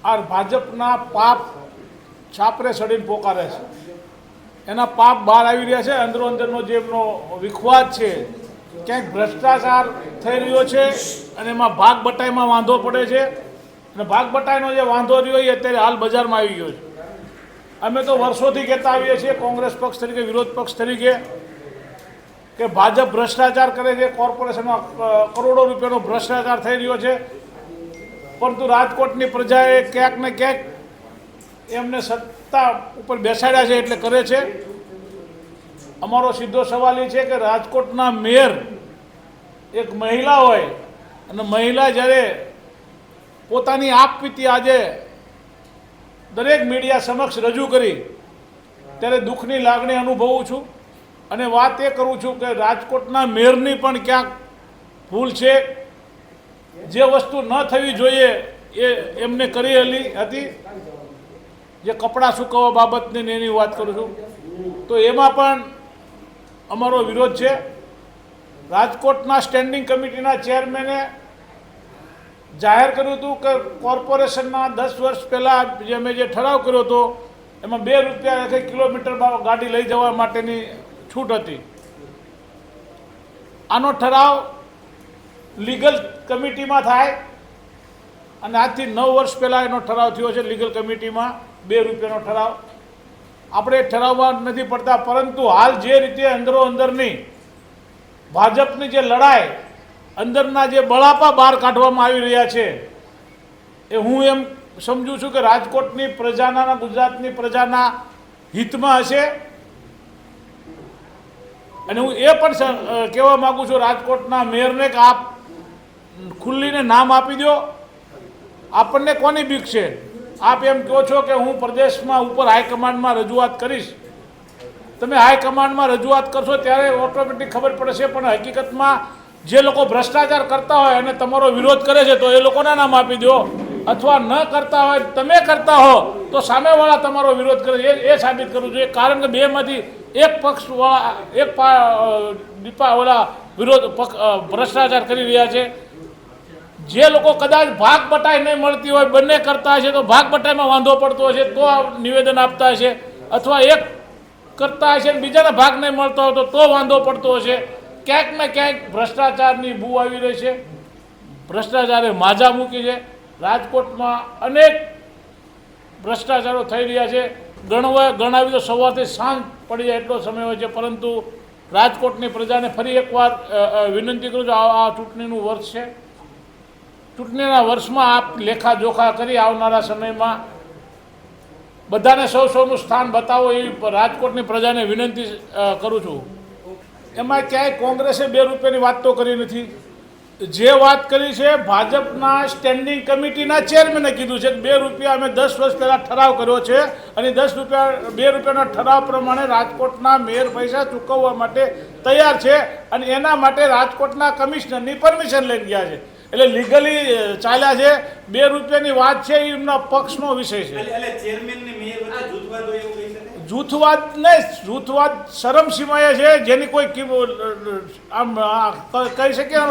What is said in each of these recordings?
આ ભાજપના પાપ છાપરે સડીને પોકારે છે, એના પાપ બહાર આવી રહ્યા છે। અંદરો અંદરનો જે એમનો વિખવાદ છે, ક્યાંક ભ્રષ્ટાચાર થઈ રહ્યો છે અને એમાં ભાગ બટાઈમાં વાંધો પડે છે અને ભાગ બટાઈનો જે વાંધો રહ્યો એ અત્યારે હાલ બજારમાં આવી ગયો છે। અમે તો વર્ષોથી કહેતા આવીએ છીએ કોંગ્રેસ પક્ષ તરીકે, વિરોધ પક્ષ તરીકે, કે ભાજપ ભ્રષ્ટાચાર કરે છે, કોર્પોરેશનમાં કરોડો રૂપિયાનો ભ્રષ્ટાચાર થઈ રહ્યો છે, પરંતુ રાજકોટની પ્રજાએ ક્યાંક ને ક્યાંક એમને સત્તા ઉપર બેસાડ્યા છે એટલે કરે છે। અમારો સીધો સવાલ એ છે કે રાજકોટના મેયર એક મહિલા હોય અને મહિલા જ્યારે પોતાની આપવીતી આજે દરેક મીડિયા સમક્ષ રજૂ કરી ત્યારે દુઃખની લાગણી અનુભવું છું અને વાત એ કરું છું કે રાજકોટના મેયરની પણ ક્યાંક ભૂલ છે। જે વસ્તુ ન થવી જોઈએ એ એમને કરેલી હતી, જે કપડાં સૂકવવા બાબતની એની વાત કરું છું, તો એમાં પણ અમારો વિરોધ છે। રાજકોટના સ્ટેન્ડિંગ કમિટીના ચેરમેને જાહેર કર્યું હતું કે કોર્પોરેશનના 10 વર્ષ પહેલાં જે મેં જે ઠરાવ કર્યો હતો એમાં 2 રૂપિયા કિલોમીટર ગાડી લઈ જવા માટેની છૂટ હતી। આનો ઠરાવ લીગલ કમિટીમાં થાય અને આજથી 9 વર્ષ પહેલાં એનો ઠરાવ થયો છે લીગલ કમિટીમાં 2 રૂપિયાનો ઠરાવ। આપણે ઠરાવવા નથી પડતા, પરંતુ હાલ જે રીતે અંદરો અંદરની ભાજપની જે લડાઈ, અંદરના જે બળાપા બહાર કાઢવામાં આવી રહ્યા છે એ હું એમ સમજું છું કે રાજકોટની પ્રજાના, ગુજરાતની પ્રજાના હિતમાં હશે। અને હું એ પણ કહેવા માગું છું રાજકોટના મેયરને કે આપ ખુલ્લીને નામ આપી દો। આપણને કોની બીક છે? આપ એમ કહો છો કે હું પ્રદેશમાં ઉપર હાઈકમાન્ડમાં રજૂઆત કરીશ। તમે હાઈકમાન્ડમાં રજૂઆત કરશો ત્યારે ઓટોમેટિક ખબર પડશે, પણ હકીકતમાં જે લોકો ભ્રષ્ટાચાર કરતા હોય અને તમારો વિરોધ કરે છે તો એ લોકોના નામ આપી દો, અથવા ન કરતા હોય તમે કરતા હો તો સામેવાળા તમારો વિરોધ કરે છે એ સાબિત કરવું જોઈએ। કારણ કે બેમાંથી એક પક્ષવાળા વિરોધ ભ્રષ્ટાચાર કરી રહ્યા છે। જે લોકો કદાચ ભાગ બટાઈ નહીં મળતી હોય, બંને કરતા હશે તો ભાગ બટાઈમાં વાંધો પડતો હશે તો નિવેદન આપતા હશે, અથવા એક કરતા હશે બીજાને ભાગ નહીં મળતો હોય તો વાંધો પડતો હશે। ક્યાંક ને ક્યાંક ભ્રષ્ટાચારની બૂ આવી રહી છે, ભ્રષ્ટાચારે માજા મૂકી છે। રાજકોટમાં અનેક ભ્રષ્ટાચારો થઈ રહ્યા છે, ગણાવી તો સવારથી સાંજ પડી જાય એટલો સમય હોય છે, પરંતુ રાજકોટની પ્રજાને ફરી એકવાર વિનંતી કરું છું, આ ચૂંટણીનું વર્ષ છે, ચૂંટણીના વર્ષમાં આપ લેખાજોખા કરી આવનારા સમયમાં બધાને સૌનું સ્થાન બતાવો એવી રાજકોટની પ્રજાને વિનંતી કરું છું। એમાં ક્યાંય કોંગ્રેસે 2 રૂપિયાની વાત તો કરી નથી। જે વાત કરી છે ભાજપના સ્ટેન્ડિંગ કમિટીના ચેરમેને કીધું છે કે 2 રૂપિયા અમે 10 વર્ષ પહેલાં ઠરાવ કર્યો છે અને 2 રૂપિયાના ઠરાવ પ્રમાણે રાજકોટના મેયર પૈસા ચૂકવવા માટે તૈયાર છે અને એના માટે રાજકોટના કમિશનરની પરમિશન લઈને ગયા છે। એટલે લીગલી ચાલ્યા છે। 2 રૂપિયાની વાત છે એ એમના પક્ષનો વિષય છે। જૂથવાદ નહીં, જૂથવાદ શરમસીમાએ છે, જેની કોઈ આમ કહી શકીએ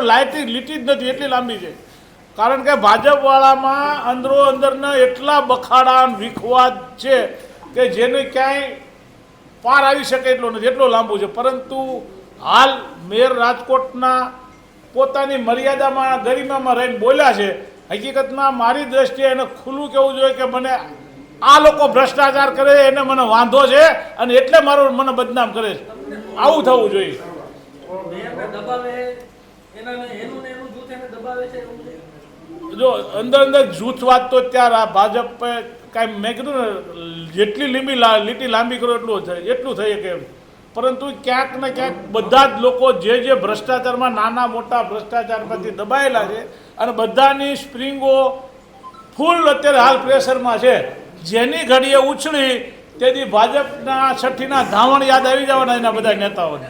લીટી જ નથી, એટલી લાંબી છે। કારણ કે ભાજપવાળામાં અંદરો અંદરના એટલા બખાડા વિખવાદ છે કે જેને ક્યાંય પાર આવી શકે એટલો નથી, એટલો લાંબુ છે। પરંતુ હાલ મેયર રાજકોટના પોતાની મર્યાદામાં, ગરિમામાં રહીને બોલ્યા છે। હકીકતમાં મારી દ્રષ્ટિએ એને ખુલ્લું કહેવું જોઈએ કે મને આ લોકો ભ્રષ્ટાચાર કરે એને મને વાંધો છે અને એટલે મને બદનામ કરે છે, આવું થવું જોઈએ। જો અંદર જૂથવાદ તો ત્યારે ભાજપે કાંઈ મેં કીધું ને જેટલી લીટી લાંબી કરો એટલું થઈ શકે એમ, પરંતુ ક્યાંક ને ક્યાંક બધા જ લોકો જે ભ્રષ્ટાચારમાં નાના મોટા ભ્રષ્ટાચારમાંથી દબાયેલા છે અને બધાની સ્પ્રિંગો ફૂલ અત્યારે હાલ પ્રેશરમાં છે। જેની ઘડીએ ઉછળી તેથી ભાજપના 60ના ધાવણ યાદ આવી જવાના એના બધા નેતાઓને।